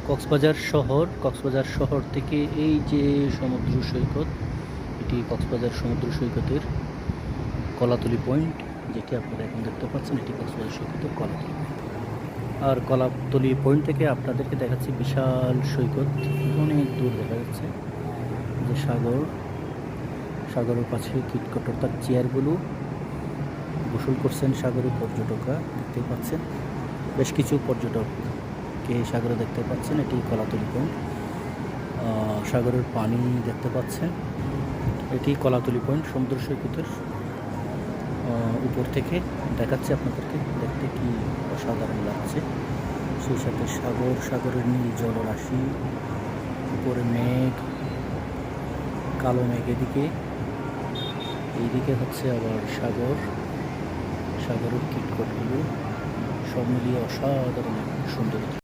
কক্সবাজার শহর থেকে এই যে সমুদ্র সৈকত, এটি কক্সবাজার সমুদ্র সৈকতের কলাতলি পয়েন্ট, যেটি আপনারা এখন দেখতে পাচ্ছেন, এটি কক্সবাজার সৈকতের কলাতলি পয়েন্ট। আর কলাতলি পয়েন্ট থেকে আপনাদেরকে দেখাচ্ছি বিশাল সৈকত, অনেক দূর দেখা যাচ্ছে যে সাগরের পাশে কীটকটর তার চেয়ারগুলো গোসল করছেন সাগরে পর্যটকরা দেখতে পাচ্ছেন। বেশ কিছু পর্যটককে সাগরে দেখতে পাচ্ছেন। এটি কলাতলি পয়েন্ট, সাগরের পানি দেখতে পাচ্ছেন। এটি কলাতলি পয়েন্ট সমুদ্র সৈকতের উপর থেকে দেখাচ্ছে আপনাদেরকে, দেখতে কি অসাধারণ লাগছে। সেই সাথে সাগরের নীল জলরাশি, উপরে মেঘ, কালো মেঘ, এইদিকে হচ্ছে আবার সাগরের কীটকটগুলো, সব মিলিয়ে অসাধারণ সুন্দর।